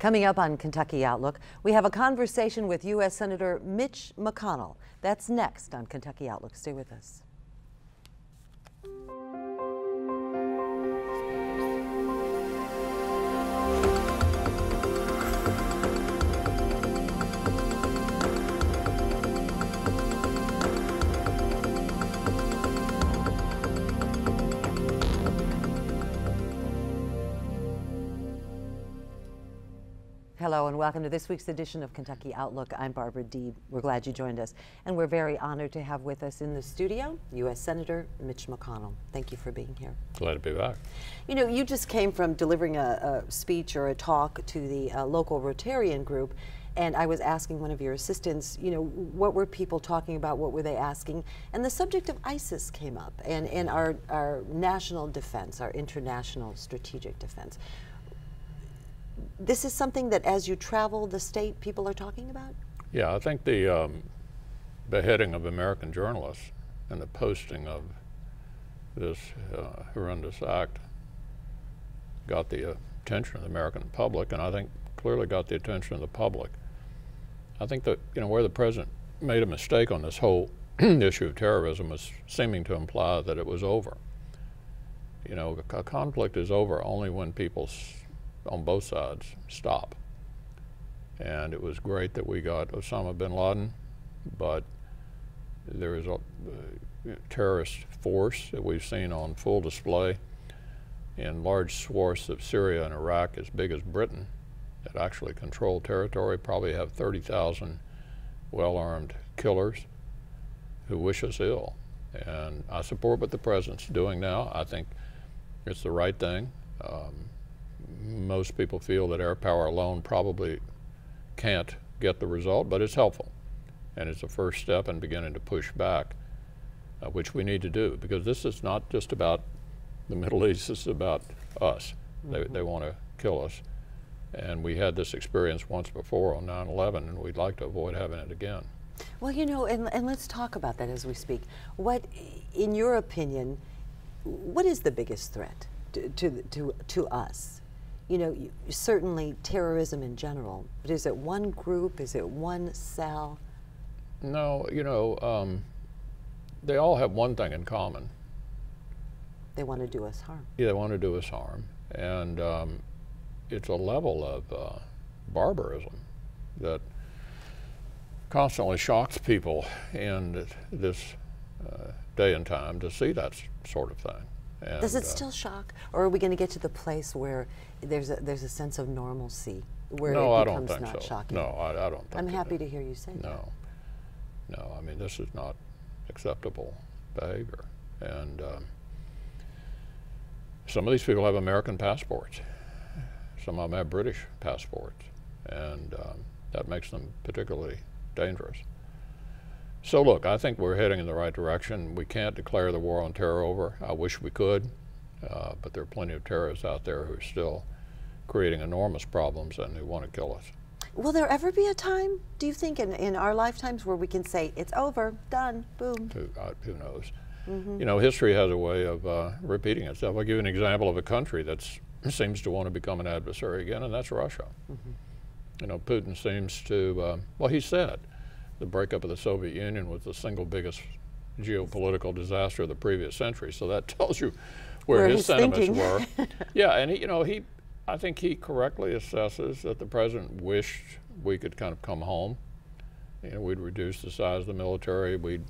Coming up on Kentucky Outlook, we have a conversation with U.S. Senator Mitch McConnell. That's next on Kentucky Outlook. Stay with us. Hello and welcome to this week's edition of Kentucky Outlook. I'm Barbara Deeb. We're glad you joined us. And we're very honored to have with us in the studio U.S. Senator Mitch McConnell. Thank you for being here. Glad to be back. You know, you just came from delivering a speech or a talk to the local Rotarian group, and I was asking one of your assistants, you know, what were people talking about, what were they asking? And the subject of ISIS came up, and our national defense, our international strategic defense. This is something that as you travel the state, people are talking about? Yeah, I think the beheading of American journalists and the posting of this horrendous act got the attention of the American public, and I think clearly got the attention of the public. I think that, you know, where the president made a mistake on this whole issue of terrorism was seeming to imply that it was over. You know, a conflict is over only when people on both sides stop. And it was great that we got Osama bin Laden, but there is a terrorist force that we've seen on full display in large swaths of Syria and Iraq as big as Britain that actually control territory, probably have 30,000 well-armed killers who wish us ill. And I support what the president's doing now. I think it's the right thing. Most people feel that air power alone probably can't get the result, but it's helpful. And it's a first step in beginning to push back, which we need to do, because this is not just about the Middle East, this is about us. They want to kill us. And we had this experience once before on 9/11, and we'd like to avoid having it again. Well, you know, and let's talk about that as we speak. What, in your opinion, what is the biggest threat to us? You know, certainly terrorism in general, but is it one group? Is it one cell? No, you know, they all have one thing in common. They want to do us harm. Yeah, they want to do us harm. And it's a level of barbarism that constantly shocks people in this day and time to see that sort of thing. And does it still shock, or are we going to get to the place where there's a sense of normalcy, where no, it becomes I don't think not so. shocking? No, I don't think I'm happy to hear you say that. No, no, I mean, this is not acceptable behavior. And some of these people have American passports. Some of them have British passports, and that makes them particularly dangerous. So look, I think we're heading in the right direction. We can't declare the war on terror over. I wish we could, but there are plenty of terrorists out there who are still creating enormous problems and who want to kill us. Will there ever be a time, do you think, in our lifetimes where we can say, it's over, done, boom? Who knows? You know, history has a way of repeating itself. I'll give you an example of a country that seems to want to become an adversary again, and that's Russia. You know, Putin seems to, well, he said the breakup of the Soviet Union was the single biggest geopolitical disaster of the previous century. So that tells you where his sentiments were. Yeah, and you know, I think he correctly assesses that the president wished we could kind of come home. You know, we'd reduce the size of the military. We'd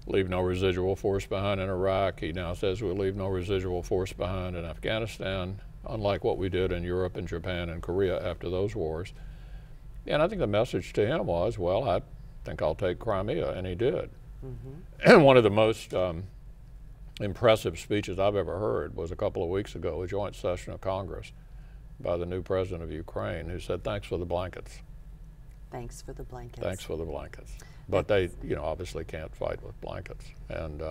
leave no residual force behind in Iraq. He now says we'll leave no residual force behind in Afghanistan, unlike what we did in Europe and Japan and Korea after those wars. And I think the message to him was, well, I think I'll take Crimea, and he did. And one of the most impressive speeches I've ever heard was a couple of weeks ago, a joint session of Congress by the new president of Ukraine, who said, thanks for the blankets. Thanks for the blankets. Thanks for the blankets. But they, you know, obviously can't fight with blankets. And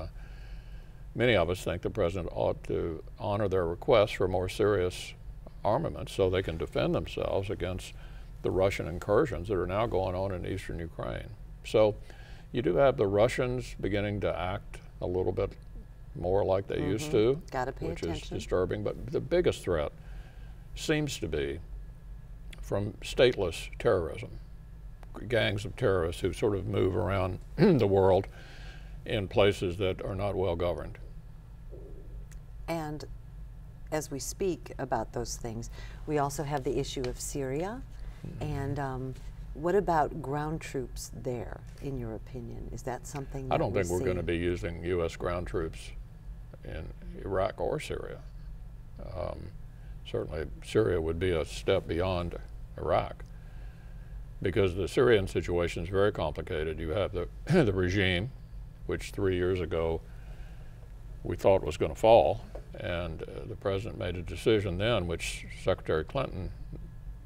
many of us think the president ought to honor their requests for more serious armaments so they can defend themselves against the Russian incursions that are now going on in eastern Ukraine. So you do have the Russians beginning to act a little bit more like they used to, Gotta pay which attention. is disturbing. But the biggest threat seems to be from stateless terrorism, gangs of terrorists who sort of move around the world in places that are not well governed. And as we speak about those things, we also have the issue of Syria. And what about ground troops there, in your opinion? Is that something that I don't think we're going to be using U.S. ground troops in Iraq or Syria. Certainly Syria would be a step beyond Iraq, because the Syrian situation is very complicated. You have the regime, which 3 years ago we thought was going to fall, and the president made a decision then, which Secretary Clinton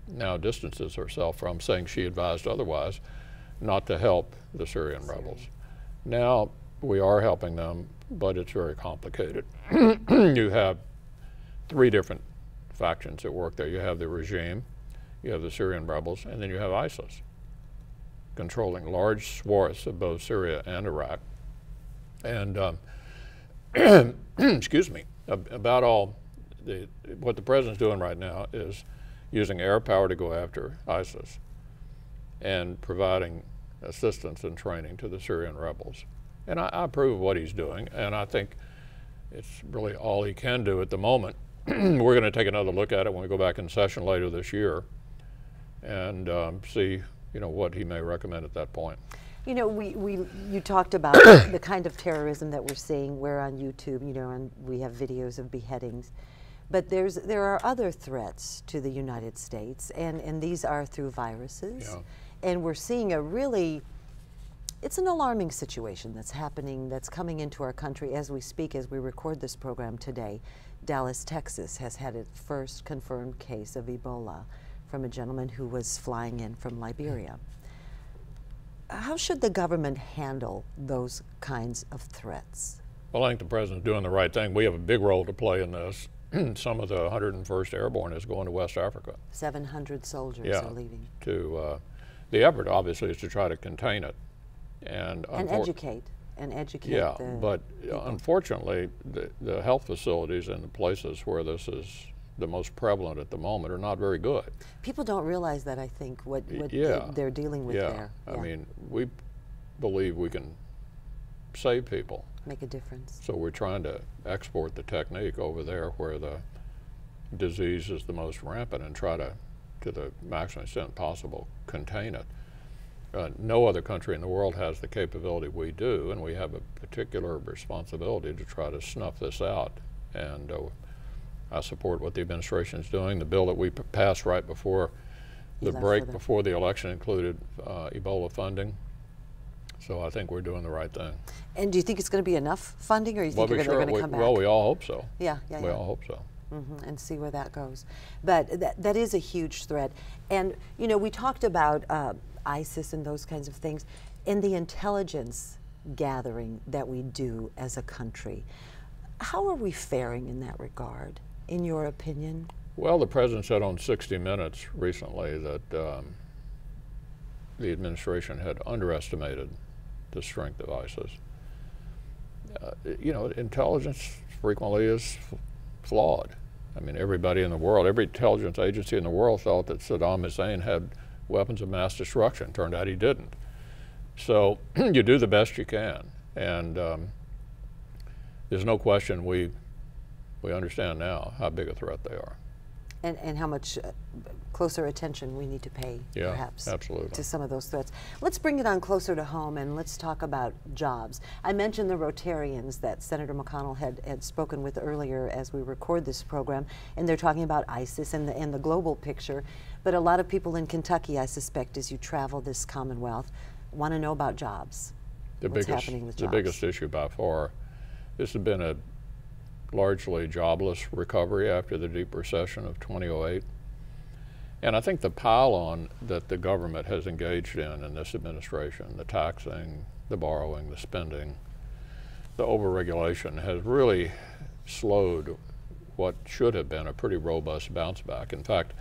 now distances herself from, saying she advised otherwise, not to help the Syrian rebels. Now we are helping them, but it's very complicated. You have 3 different factions at work there. You have the regime, you have the Syrian rebels, and then you have ISIS, controlling large swaths of both Syria and Iraq. And excuse me, about all what the president's doing right now is using air power to go after ISIS and providing assistance and training to the Syrian rebels. And I approve of what he's doing, and I think it's really all he can do at the moment. We're going to take another look at it when we go back in session later this year and see, what he may recommend at that point. You talked about the kind of terrorism that we're seeing. We're on YouTube, and we have videos of beheadings. But there are other threats to the United States, and these are through viruses. Yeah. And we're seeing it's an alarming situation that's happening, that's coming into our country as we speak, as we record this program today. Dallas, Texas has had its first confirmed case of Ebola from a gentleman who was flying in from Liberia. How should the government handle those kinds of threats? Well, I think the president's doing the right thing. We have a big role to play in this. Some of the 101st Airborne is going to West Africa. 700 soldiers are leaving. The effort, obviously, is to try to contain it. And educate. Yeah, but people. Unfortunately, the health facilities in the places where this is the most prevalent at the moment are not very good. People don't realize that, I think, what they're dealing with there. Yeah, I mean, we believe we can save people. Make a difference. So we're trying to export the technique over there where the disease is the most rampant and try to the maximum extent possible, contain it. No other country in the world has the capability we do, and we have a particular responsibility to try to snuff this out. And I support what the administration is doing. The bill that we passed right before the break, before the election, included Ebola funding. So I think we're doing the right thing. And do you think it's going to be enough funding, or you think they're going to come back? Well, we all hope so. We all hope so. And see where that goes. But that is a huge threat. And, we talked about ISIS and those kinds of things, and the intelligence gathering that we do as a country. How are we faring in that regard, in your opinion? Well, the president said on 60 Minutes recently that the administration had underestimated the strength of ISIS. Intelligence frequently is flawed. I mean, everybody in the world, every intelligence agency in the world thought that Saddam Hussein had weapons of mass destruction. Turned out he didn't. So you do the best you can, and there's no question we understand now how big a threat they are. And how much closer attention we need to pay, perhaps, absolutely, to some of those threats. Let's bring it on closer to home, and let's talk about jobs. I mentioned the Rotarians that Senator McConnell had spoken with earlier as we record this program, and they're talking about ISIS and the global picture. But a lot of people in Kentucky, I suspect, as you travel this Commonwealth, want to know about jobs. What's happening with jobs? The biggest issue by far. This has been a largely jobless recovery after the deep recession of 2008. And I think the pile-on that the government has engaged in this administration, the taxing, the borrowing, the spending, the overregulation, has really slowed what should have been a pretty robust bounce back. In fact,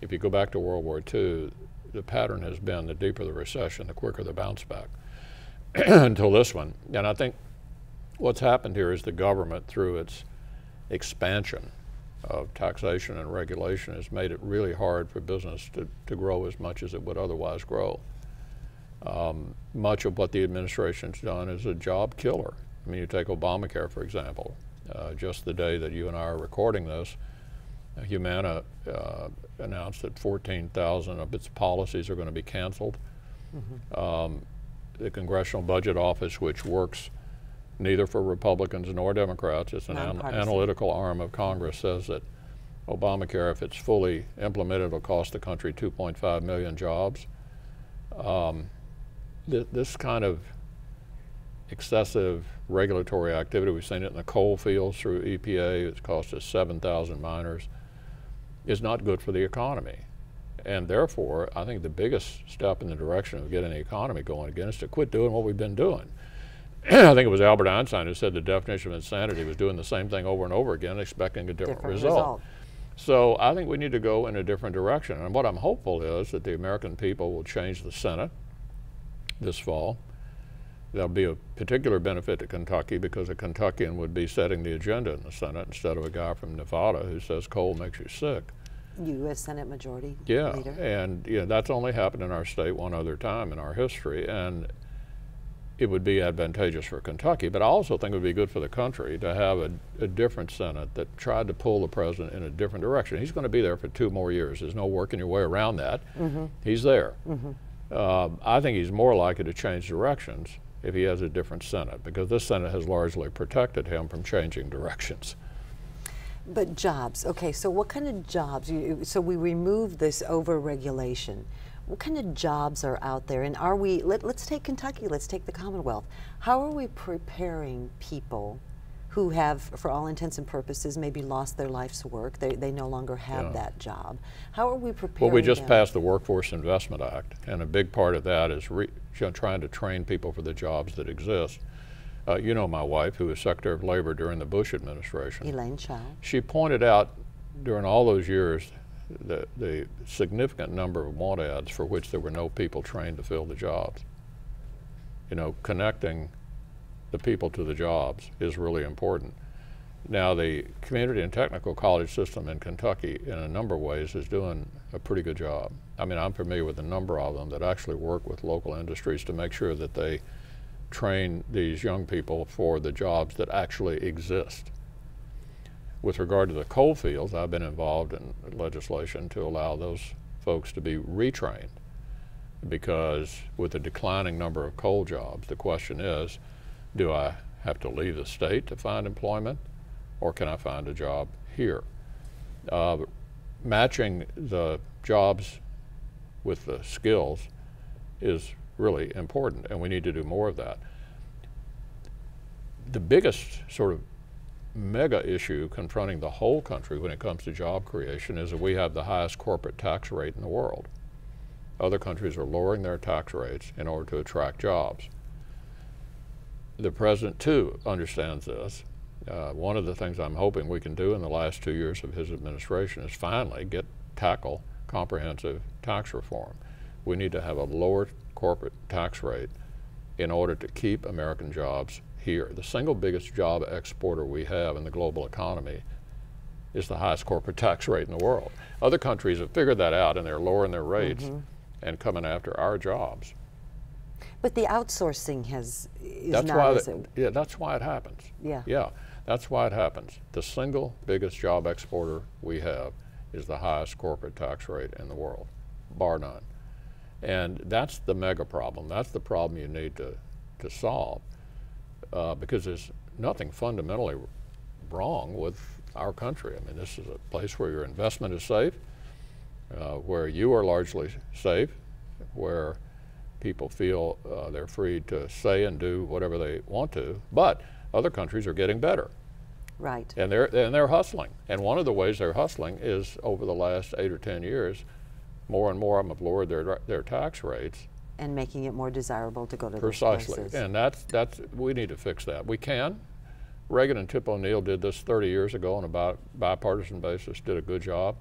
if you go back to World War II, the pattern has been the deeper the recession, the quicker the bounce back until this one. And I think what's happened here is the government, through its expansion of taxation and regulation has made it really hard for business to grow as much as it would otherwise grow. Much of what the administration's done is a job killer. I mean, you take Obamacare, for example. Just the day that you and I are recording this, Humana announced that 14,000 of its policies are going to be canceled. The Congressional Budget Office, which works neither for Republicans nor Democrats, it's an analytical arm of Congress, says that Obamacare, if it's fully implemented, will cost the country 2.5 million jobs. This kind of excessive regulatory activity, we've seen it in the coal fields through EPA, it's cost us 7,000 miners, is not good for the economy. And therefore, I think the biggest step in the direction of getting the economy going again is to quit doing what we've been doing. I think it was Albert Einstein who said the definition of insanity was doing the same thing over and over again, expecting a different result. So I think we need to go in a different direction. And what I'm hopeful is that the American people will change the Senate this fall. There'll be a particular benefit to Kentucky because a Kentuckian would be setting the agenda in the Senate instead of a guy from Nevada who says coal makes you sick. U.S. Senate Majority Leader. And that's only happened in our state one other time in our history, and it would be advantageous for Kentucky, but I also think it would be good for the country to have a different Senate that tried to pull the president in a different direction. He's going to be there for 2 more years. There's no working your way around that. He's there. I think he's more likely to change directions if he has a different Senate, because this Senate has largely protected him from changing directions. But jobs, okay, so what kind of jobs? So we remove this over-regulation. What kind of jobs are out there? And are we, let's take Kentucky, let's take the Commonwealth. How are we preparing people who have, for all intents and purposes, maybe lost their life's work? They no longer have that job. How are we preparing Well, we just passed the Workforce Investment Act, and a big part of that is trying to train people for the jobs that exist. You know my wife, who was Secretary of Labor during the Bush administration. Elaine Chao. She pointed out during all those years the significant number of want ads for which there were no people trained to fill the jobs. You know, connecting the people to the jobs is really important. Now, the community and technical college system in Kentucky, in a number of ways, is doing a pretty good job. I mean, I'm familiar with a number of them that actually work with local industries to make sure that they train these young people for the jobs that actually exist. With regard to the coal fields, I've been involved in legislation to allow those folks to be retrained, because with a declining number of coal jobs, the question is, do I have to leave the state to find employment, or can I find a job here? Matching the jobs with the skills is really important, and we need to do more of that. The biggest sort of mega issue confronting the whole country when it comes to job creation is that we have the highest corporate tax rate in the world. Other countries are lowering their tax rates in order to attract jobs. The president, too, understands this. One of the things I'm hoping we can do in the last 2 years of his administration is finally tackle comprehensive tax reform. We need to have a lower corporate tax rate in order to keep American jobs here. The single biggest job exporter we have in the global economy is the highest corporate tax rate in the world. Other countries have figured that out, and they're lowering their rates and coming after our jobs. But the outsourcing Yeah, that's why it happens. Yeah, that's why it happens. The single biggest job exporter we have is the highest corporate tax rate in the world, bar none. And that's the mega problem. That's the problem you need to solve, because there's nothing fundamentally wrong with our country. I mean, this is a place where your investment is safe, where you are largely safe, where people feel they're free to say and do whatever they want to, but other countries are getting better. Right. And they're hustling. And one of the ways they're hustling is, over the last 8 or 10 years, more and more of them have lowered their tax rates. And making it more desirable to go to those places. places. And we need to fix that. We can. Reagan and Tip O'Neill did this 30 years ago on a bipartisan basis, did a good job.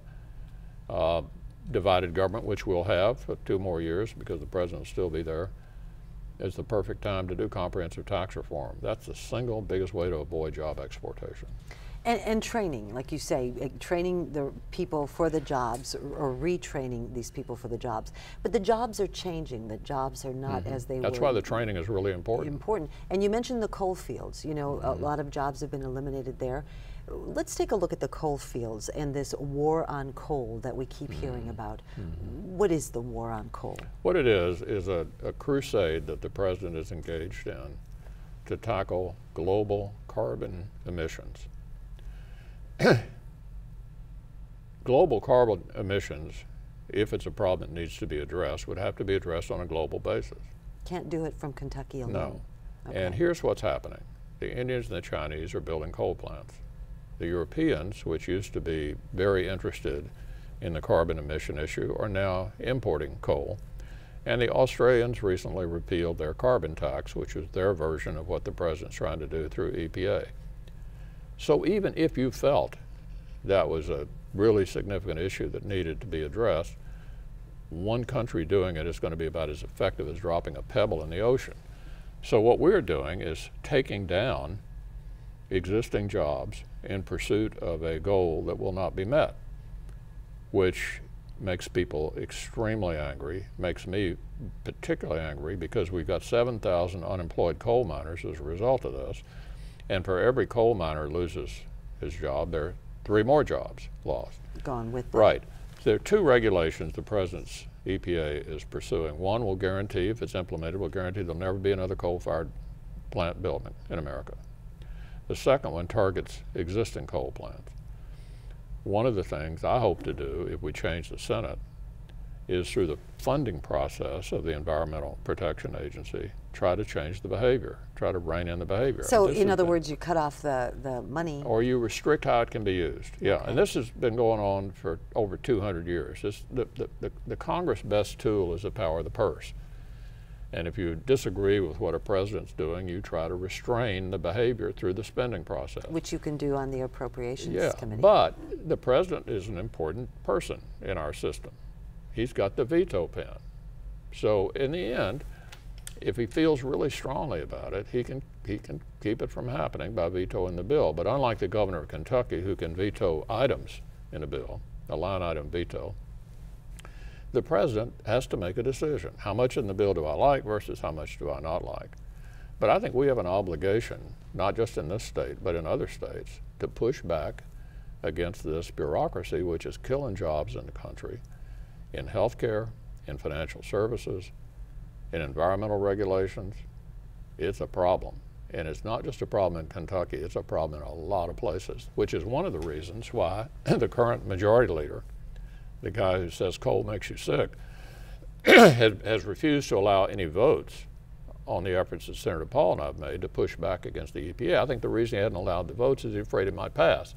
Divided government, which we'll have for 2 more years because the president will still be there, is the perfect time to do comprehensive tax reform. That's the single biggest way to avoid job exportation. And training, like you say, training the people for the jobs, or retraining these people for the jobs. But the jobs are changing. The jobs are not as they were. That's why the training is really important. Important. And you mentioned the coal fields. You know, a lot of jobs have been eliminated there. Let's take a look at the coal fields and this war on coal that we keep hearing about. What is the war on coal? What it is a crusade that the president is engaged in to tackle global carbon emissions. Global carbon emissions, if it's a problem that needs to be addressed, would have to be addressed on a global basis. Can't do it from Kentucky alone. No. Okay. And here's what's happening. The Indians and the Chinese are building coal plants. The Europeans, which used to be very interested in the carbon emission issue, are now importing coal. And the Australians recently repealed their carbon tax, which was their version of what the president's trying to do through EPA. So even if you felt that was a really significant issue that needed to be addressed, one country doing it is going to be about as effective as dropping a pebble in the ocean. So what we're doing is taking down existing jobs in pursuit of a goal that will not be met, which makes people extremely angry, makes me particularly angry, because we've got 7,000 unemployed coal miners as a result of this. And for every coal miner loses his job, there are 3 more jobs lost. Gone with them. Right. So there are 2 regulations the president's EPA is pursuing. One will guarantee, if it's implemented, will guarantee there'll never be another coal-fired plant built in America. The second one targets existing coal plants. One of the things I hope to do, if we change the Senate, is through the funding process of the Environmental Protection Agency, try to change the behavior, try to rein in the behavior. So in other words, you cut off the money. Or you restrict how it can be used. Yeah, and this has been going on for over 200 years. The Congress' best tool is the power of the purse. And if you disagree with what a president's doing, you try to restrain the behavior through the spending process. Which you can do on the Appropriations Committee. But the president is an important person in our system. He's got the veto pen. So in the end, if he feels really strongly about it, he can keep it from happening by vetoing the bill. But unlike the governor of Kentucky, who can veto items in a bill, a line item veto, the president has to make a decision. How much in the bill do I like versus how much do I not like? But I think we have an obligation, not just in this state, but in other states, to push back against this bureaucracy which is killing jobs in the country, in healthcare, in financial services, in environmental regulations. It's a problem. And it's not just a problem in Kentucky, it's a problem in a lot of places, which is one of the reasons why the current majority leader, the guy who says coal makes you sick, has refused to allow any votes on the efforts that Senator Paul and I have made to push back against the EPA. I think the reason he hadn't allowed the votes is he's afraid it might pass,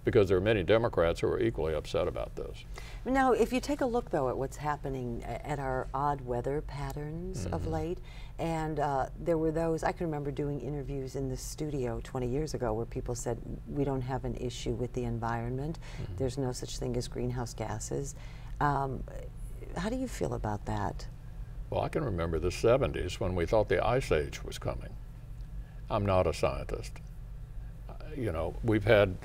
because there are many Democrats who are equally upset about this. Now, if you take a look, though, at what's happening at our odd weather patterns of late, and there were those, I can remember doing interviews in the studio 20 years ago where people said, we don't have an issue with the environment. There's no such thing as greenhouse gases. How do you feel about that? Well, I can remember the 70s when we thought the ice age was coming. I'm not a scientist. You know, we've had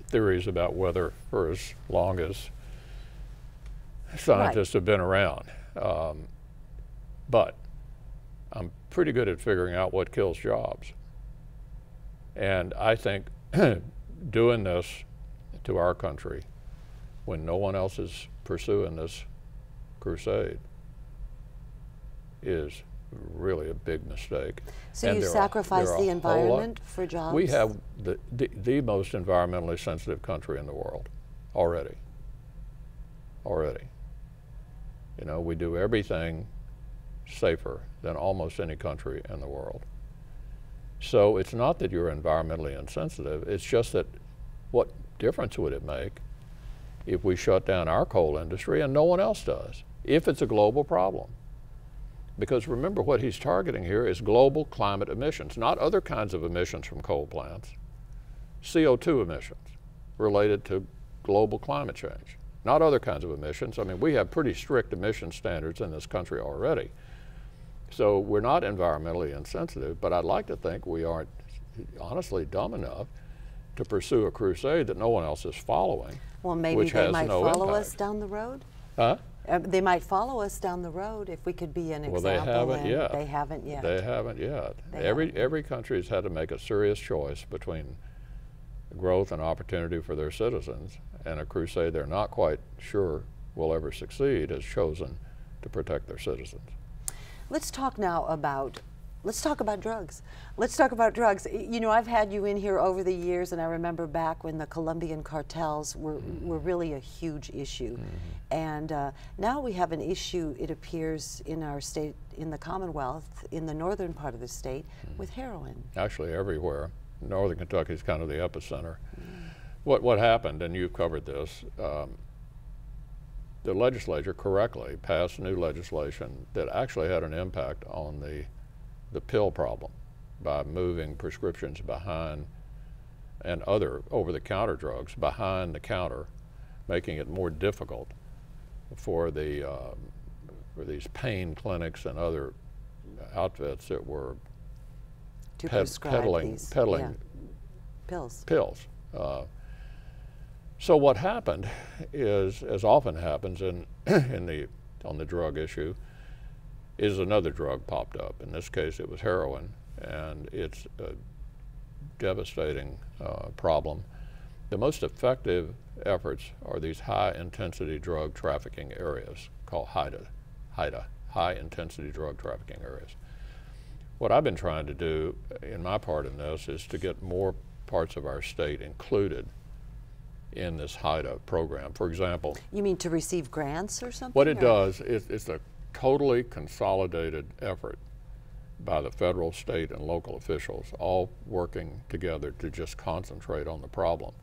theories about weather for as long as scientists have been around. But I'm pretty good at figuring out what kills jobs. And I think doing this to our country when no one else is pursuing this crusade is really a big mistake. So you sacrifice the environment for jobs? We have the most environmentally sensitive country in the world already. You know, we do everything safer than almost any country in the world. So it's not that you're environmentally insensitive, it's just that what difference would it make if we shut down our coal industry and no one else does, if it's a global problem? Because remember, what he's targeting here is global climate emissions, not other kinds of emissions from coal plants, CO2 emissions related to global climate change, not other kinds of emissions. I mean, we have pretty strict emission standards in this country already. So we're not environmentally insensitive, but I'd like to think we aren't honestly dumb enough to pursue a crusade that no one else is following. Well, maybe which they has might no follow impact. us down the road. Huh? They might follow us down the road if we could be an Well, example. they haven't and yet. They haven't yet. They haven't yet. Every country has had to make a serious choice between growth and opportunity for their citizens, and a crusade they're not quite sure will ever succeed has chosen to protect their citizens. Let's talk now about, let's talk about drugs. Let's talk about drugs. You know, I've had you in here over the years, and I remember back when the Colombian cartels were really a huge issue. And now we have an issue, it appears, in our state, in the Commonwealth, in the northern part of the state, with heroin. Actually everywhere. Northern Kentucky is kind of the epicenter. What happened, and you've covered this, the legislature correctly passed new legislation that actually had an impact on the pill problem by moving prescriptions behind and other over-the-counter drugs behind the counter, making it more difficult for these pain clinics and other outfits that were peddling pills. So what happened is, as often happens on the drug issue, is another drug popped up. In this case, it was heroin, and it's a devastating problem. The most effective efforts are these high-intensity drug trafficking areas called HIDTA, high-intensity drug trafficking areas. What I've been trying to do in my part in this is to get more parts of our state included in this HIDTA program. For example, you mean to receive grants or something? What it does is it's a totally consolidated effort by the federal, state, and local officials, all working together to just concentrate on the problem.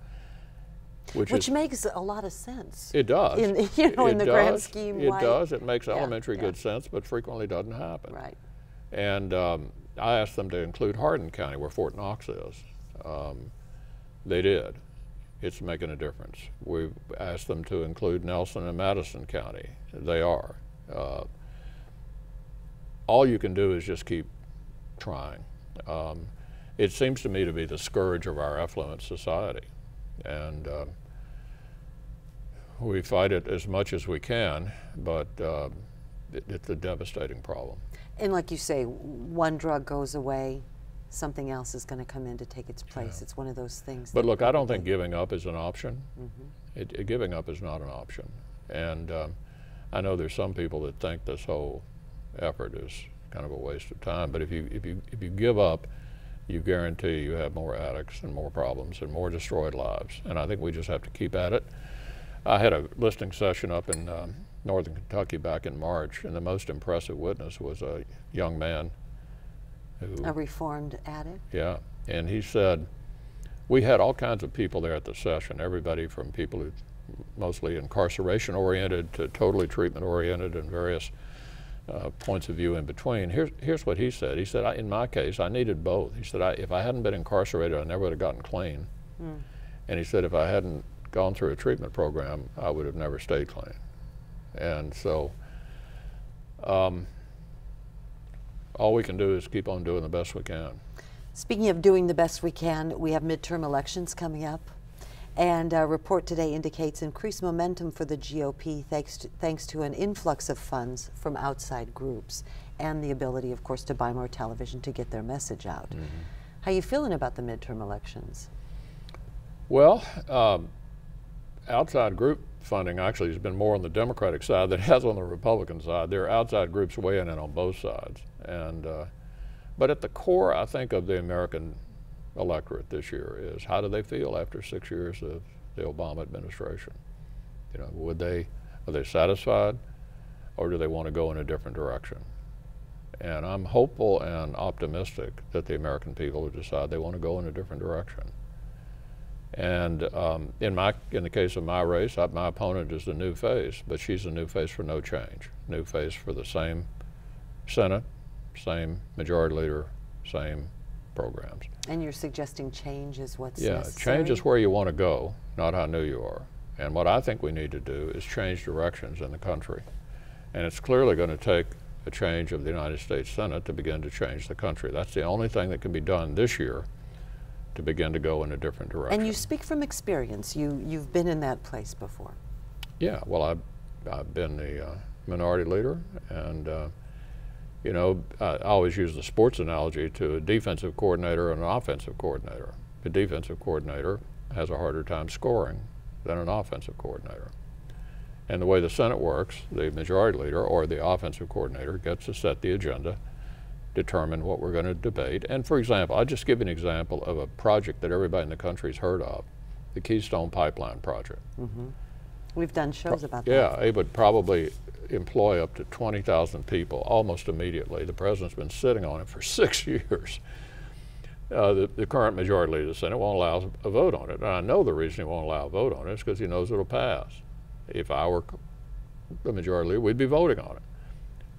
Which makes a lot of sense. It does. In the grand scheme. It does. It makes elementary good sense, but frequently doesn't happen. Right. And I asked them to include Hardin County, where Fort Knox is. They did. It's making a difference. We've asked them to include Nelson and Madison County. They are. All you can do is just keep trying. It seems to me to be the scourge of our affluent society. And we fight it as much as we can, but it's a devastating problem. And like you say, one drug goes away, something else is going to come in to take its place. It's one of those things. But look, I don't think giving up is an option. Giving up is not an option. And I know there's some people that think this whole effort is kind of a waste of time. But if you give up, you guarantee you have more addicts and more problems and more destroyed lives. And I think we just have to keep at it. I had a listening session up in northern Kentucky back in March, and the most impressive witness was a young man who... A reformed addict? Yeah, and he said, we had all kinds of people there at the session, everybody from people who mostly incarceration-oriented to totally treatment-oriented and various points of view in between. Here's what he said. He said, in my case, I needed both. He said, if I hadn't been incarcerated, I never would have gotten clean. And he said, if I hadn't gone through a treatment program, I would have never stayed clean. And so all we can do is keep on doing the best we can. Speaking of doing the best we can, we have midterm elections coming up. And a report today indicates increased momentum for the GOP thanks to an influx of funds from outside groups and the ability, of course, to buy more television to get their message out. How are you feeling about the midterm elections? Well, outside group funding actually has been more on the Democratic side than it has on the Republican side. There are outside groups weighing in on both sides. And, but at the core, I think, of the American electorate this year is how do they feel after 6 years of the Obama administration? You know, are they satisfied, or do they want to go in a different direction? And I'm hopeful and optimistic that the American people will decide they want to go in a different direction. And in the case of my race, my opponent is the new face, but she's a new face for no change. New face for the same Senate, same majority leader, same programs. And you're suggesting change is what's necessary? Yeah, change is where you want to go, not how new you are. And what I think we need to do is change directions in the country. And it's clearly going to take a change of the United States Senate to begin to change the country. That's the only thing that can be done this year to begin to go in a different direction. And you speak from experience. You've been in that place before. Yeah, well, I've been the minority leader, and you know, I always use the sports analogy to a defensive coordinator and an offensive coordinator. The defensive coordinator has a harder time scoring than an offensive coordinator. And the way the Senate works, the majority leader or the offensive coordinator gets to set the agenda, determine what we're going to debate. And for example, I'll just give you an example of a project that everybody in the country's heard of, the Keystone Pipeline Project. Mm-hmm. We've done shows about that. Yeah, it would probably employ up to 20,000 people almost immediately. The president's been sitting on it for 6 years. The current majority leader of the Senate won't allow a vote on it. And I know the reason he won't allow a vote on it is because he knows it'll pass. If I were the majority leader, we'd be voting on it.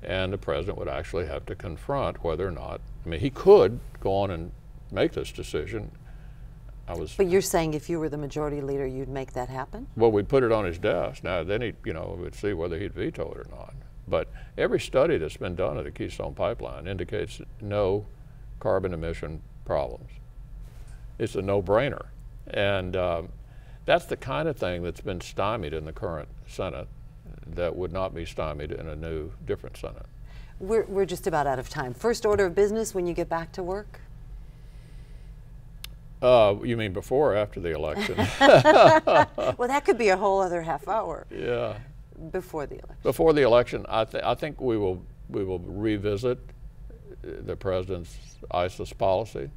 And the president would actually have to confront whether or not, I mean, he could go on and make this decision. But you're saying if you were the majority leader, you'd make that happen? Well, we'd put it on his desk. Now, then he, would see whether he'd veto it or not. But every study that's been done of the Keystone Pipeline indicates no carbon emission problems. It's a no-brainer. And that's the kind of thing that's been stymied in the current Senate that would not be stymied in a new, different Senate. We're just about out of time. First order of business when you get back to work? You mean before or after the election? Well, that could be a whole other half hour. Yeah. Before the election. Before the election, I think we will revisit the president's ISIS policy.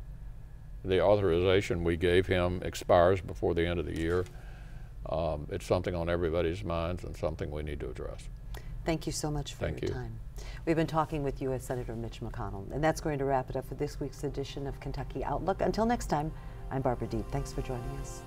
The authorization we gave him expires before the end of the year. It's something on everybody's minds and something we need to address. Thank you so much for your time. We've been talking with U.S. Senator Mitch McConnell, and that's going to wrap it up for this week's edition of Kentucky Outlook. Until next time, I'm Barbara Deeb. Thanks for joining us.